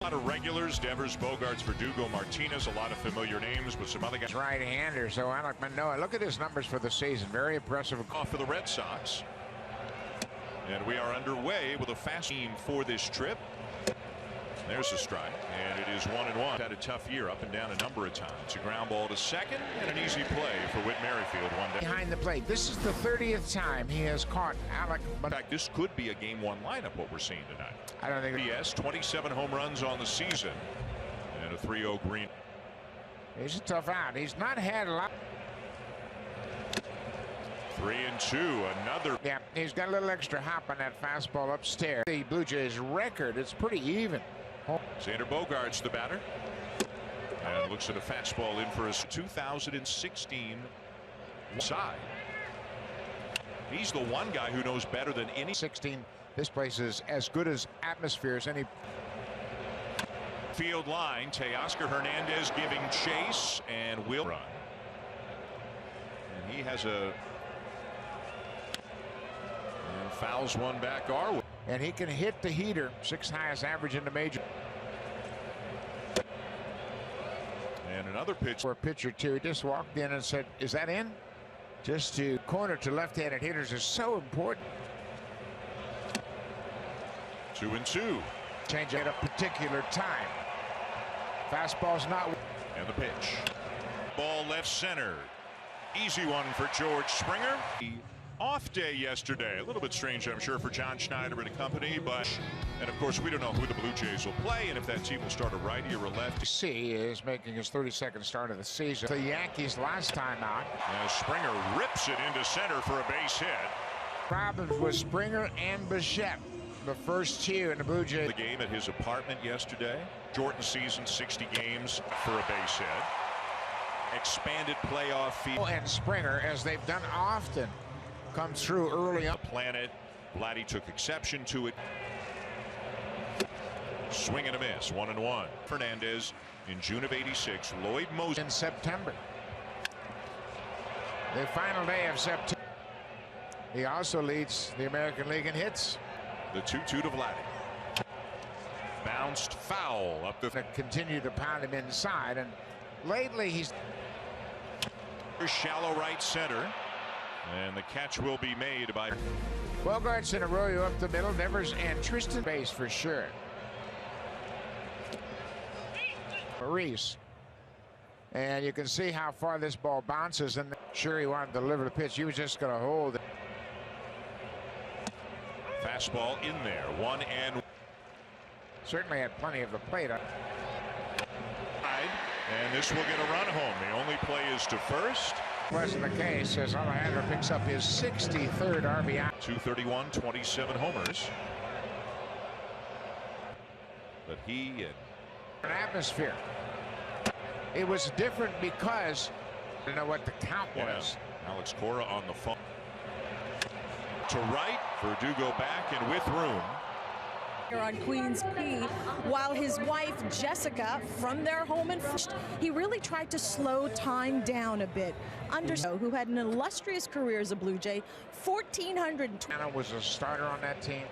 A lot of regulars, Devers, Bogarts, Verdugo, Martinez, a lot of familiar names, but some other guys. Right-hander, so Alek Manoah, look at his numbers for the season. Very impressive. Off for the Red Sox. And we are underway with a fast team for this trip. There's a strike, and it is 1-1. Had a tough year up and down a number of times. A ground ball to second, and an easy play for Whit Merrifield one day. Behind the plate. This is the 30th time he has caught Alek Manoah. In fact, this could be a Game 1 lineup, what we're seeing tonight. I don't think. Yes, 27 home runs on the season, and a 3-0 green. He's a tough out. He's not had a lot. 3-2, another. Yeah, he's got a little extra hop on that fastball upstairs. The Blue Jays record, it's pretty even. Xander Bogaerts, the batter. And looks at a fastball in for his 2016 side. He's the one guy who knows better than any. 16. This place is as good as atmosphere as any. Field line. Teoscar Hernandez giving chase and will run. And he has a. And fouls one back our way. And he can hit the heater, 6th highest average in the major. And another pitch. For a pitcher too, he just walked in and said, "Is that in?" Just to corner to left-handed hitters is so important. 2-2. Change at a particular time. Fastball's not. And the pitch. Ball left center. Easy one for George Springer. Off day yesterday. A little bit strange, I'm sure, for John Schneider and company, but and of course we don't know who the Blue Jays will play and if that team will start a righty or a lefty. C is making his 32nd start of the season. The Yankees last time out. As Springer rips it into center for a base hit. Problems with Springer and Bichette, the first two in the Blue Jays. The game at his apartment yesterday. Jordan season 60 games for a base hit. Expanded playoff field. And Springer, as they've done often, comes through early up. Planet. Vladdy took exception to it. Swing and a miss. 1-1. Fernandez in June of '86. Lloyd Moses in September. The final day of September. He also leads the American League in hits. The 2-2 to Vladdy. Bounced foul up the. Continue to pound him inside, and lately he's shallow right center. And the catch will be made by Bogarts in a row up the middle. Devers and Tristan base for sure. Maurice. And you can see how far this ball bounces, and sure he wanted to deliver the pitch. He was just going to hold it. Fastball in there. 1-1. Certainly had plenty of the plate. And this will get a run home. The only play is to first. Wasn't the case as Alejandro picks up his 63rd RBI. 231, 27 homers. But he an atmosphere. It was different because I don't know what the count was. Alex Cora on the phone. To right, Verdugo back and with room. On Queens P, while his wife Jessica from their home in first, he really tried to slow time down a bit. Who had an illustrious career as a Blue Jay, 1,420. Anna was a starter on that team,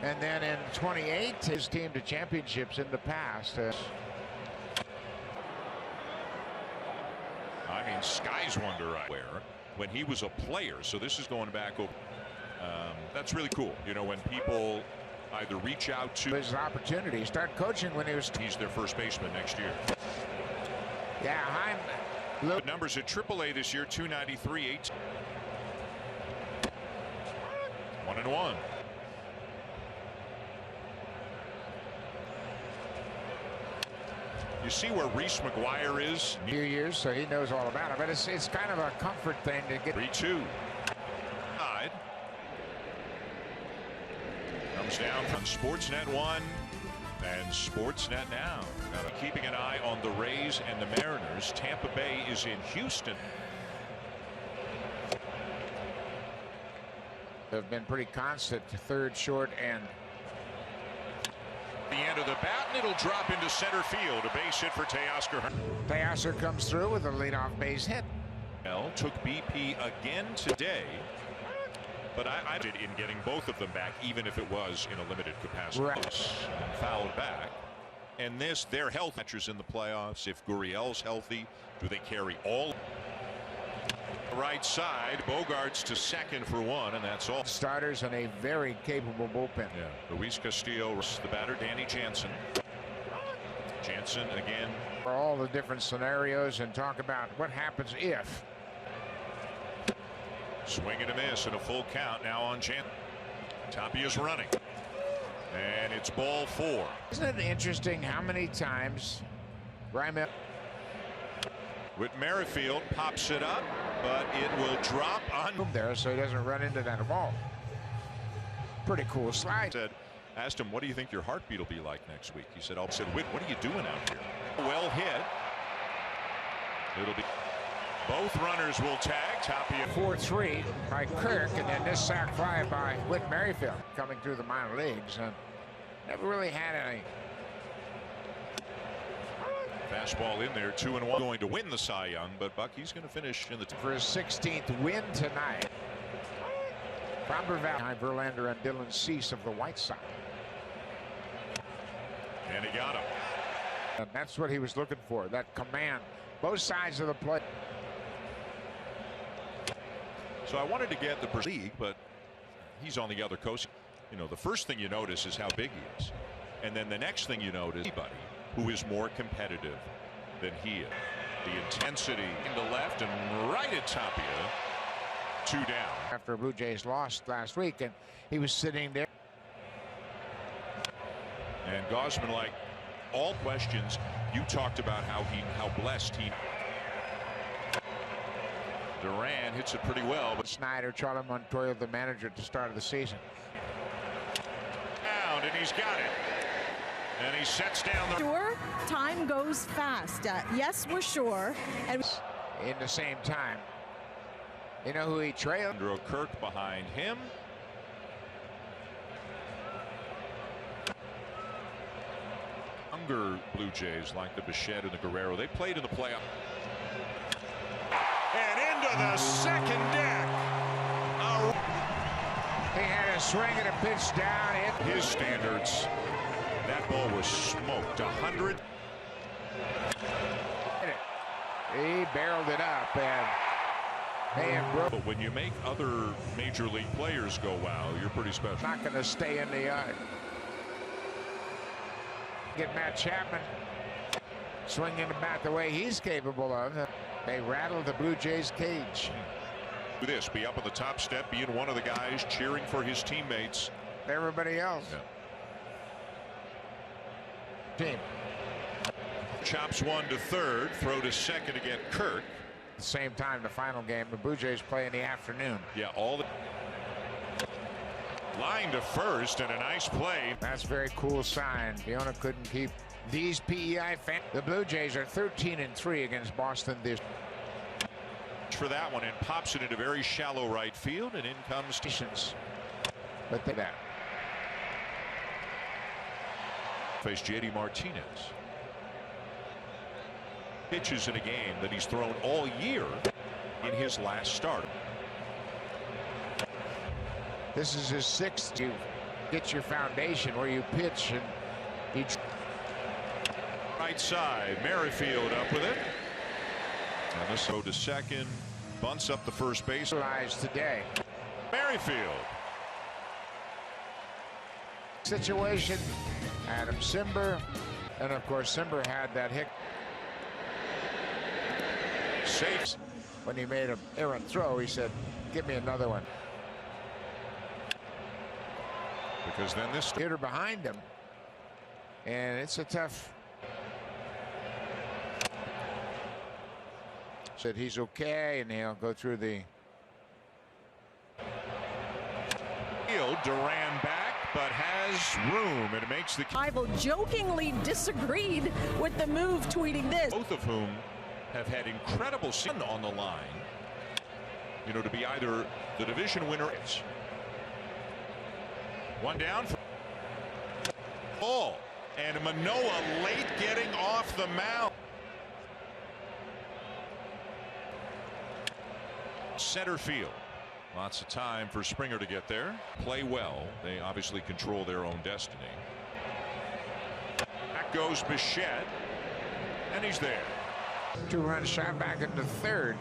and then in 28 his team to championships in the past. I mean, skies wonder where when he was a player. So this is going back over. That's really cool. You know, when people either reach out to his opportunity. Start coaching when he was. He's their first baseman next year. Yeah, the numbers at AAA this year: 293, 8. 1-1. You see where Reese McGuire is? Few years, so he knows all about it. But it's kind of a comfort thing to get. 3-2. Comes down from Sportsnet 1 and Sportsnet Now. Keeping an eye on the Rays and the Mariners. Tampa Bay is in Houston. Have been pretty constant to third, short, and the end of the bat, and it'll drop into center field. A base hit for Teoscar. Teoscar comes through with a leadoff base hit. Took BP again today. But I did in getting both of them back, even if it was in a limited capacity. Right. And fouled back. And their health matches in the playoffs. If Gurriel's healthy, do they carry all? Right side, Bogarts to second for one, and that's all. Starters and a very capable bullpen. Yeah, Luis Castillo, the batter, Danny Jansen. Jansen again. For all the different scenarios and talk about what happens if. Swing and a miss and a full count now on Jansen. Tapia's running. And it's ball 4. Isn't it interesting how many times Raimel with Merrifield pops it up, but it will drop on there so he doesn't run into that wall. Pretty cool slide. Asked him, what do you think your heartbeat will be like next week? He said, Whit, what are you doing out here? Well hit. It'll be. Both runners will tag. Tapia. 4-3 by Kirk, and then this sac fly by Whit Merrifield coming through the minor leagues, and never really had any. Fastball in there, 2-1. Going to win the Cy Young, but Buck, he's going to finish in the for his 16th win tonight. Framber Valley, Verlander and Dylan Cease of the White Sox. And he got him. And that's what he was looking for, that command, both sides of the plate. So I wanted to get the league, but he's on the other coast. You know, the first thing you notice is how big he is. And then the next thing you notice, anybody who is more competitive than he is. The intensity into left and right at Tapia. 2 down. After Blue Jays lost last week, and he was sitting there. And Gausman, like all questions, you talked about how blessed he. Duran hits it pretty well, but Snyder, Charlie Montoya, the manager at the start of the season. Down, and he's got it. And he sets down the. Sure, time goes fast. Yes, we're sure. And in the same time, you know who he trailed? Andrew Kirk behind him. Younger Blue Jays like the Bichette and the Guerrero. They played in the playoff. And into the second deck. He had a swing and a pitch down. His standards. That ball was smoked. 100. He barreled it up and broke. But when you make other major league players go wow, you're pretty special. Not going to stay in the yard. Get Matt Chapman swinging the bat the way he's capable of. They rattled the Blue Jays cage. Do this, be up on the top step, being one of the guys cheering for his teammates. Everybody else. Yeah. Team. Chops one to third, throw to second to get Kirk. At the same time, the final game, the Blue Jays play in the afternoon. Yeah, all the line to first, and a nice play. That's a very cool sign. Fiona couldn't keep these PEI fans. The Blue Jays are 13-3 against Boston this. For that one, and pops it into very shallow right field, and in comes. But that. Face JD Martinez. Pitches in a game that he's thrown all year in his last start. This is his 6th. You get your foundation where you pitch, and he. Right side, Merrifield up with it. And this go to second, bunts up the first base. Today. Merrifield. Situation. Adam Simber, and of course Simber had that hit. Safe. When he made an errant throw, he said, "Give me another one." Because then this hitter behind him, and it's a tough. Said he's okay, and he'll go through the field. Duran back, but has room, and it makes the. Rival jokingly disagreed with the move, tweeting this. Both of whom have had incredible season on the line. You know, to be either the division winner. One down for ball, and Manoah late getting off the mound. Center field. Lots of time for Springer to get there. Play well. They obviously control their own destiny. Back Goes Bichette, and he's there. 2-run shot back into third.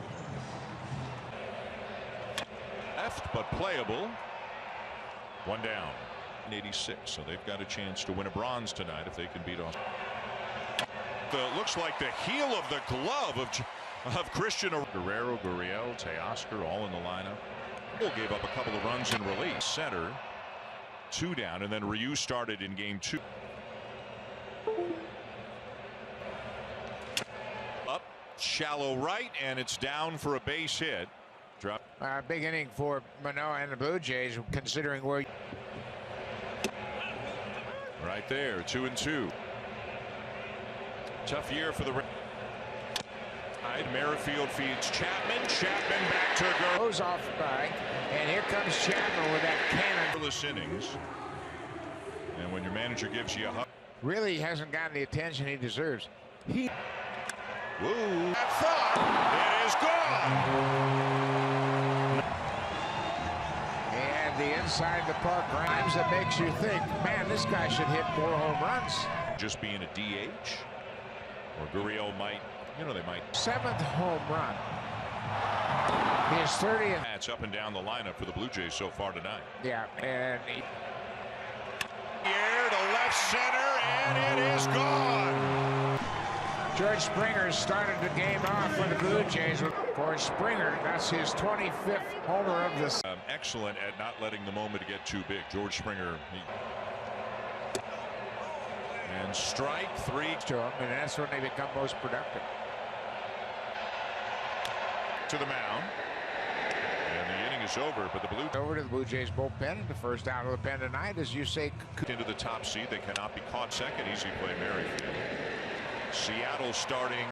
Left, but playable. One down. 86, so they've got a chance to win a bronze tonight if they can beat off. Looks like the heel of the glove of Christian Guerrero, Gurriel, Teoscar all in the lineup. Bull gave up a couple of runs in relief. Center, 2 down, and then Ryu started in game 2. Up, shallow right, and it's down for a base hit. Drop. Big inning for Manoah and the Blue Jays, considering where. Right there, 2-2. Tough year for the Merrifield feeds Chapman. Chapman back to go. Goes off by, and here comes Chapman with that cannon. Innings. And when your manager gives you a hug. Really hasn't gotten the attention he deserves. Woo! That thought, it is gone. And the inside the park rhymes that makes you think, man, this guy should hit more home runs. Just being a DH, or Gurriel might, they might. 7th home run. He is 30th. That's up and down the lineup for the Blue Jays so far tonight. Yeah, and here to left center, and it is gone. George Springer started the game off for the Blue Jays. For Springer, that's his 25th homer of this. Excellent at not letting the moment get too big. George Springer. And strike 3 to him, and that's when they become most productive. To the mound. And the inning is over, but the over to the Blue Jays bullpen. The first out of the pen tonight, as you say, into the top seed. They cannot be caught second. Easy play, Merrifield. Seattle starting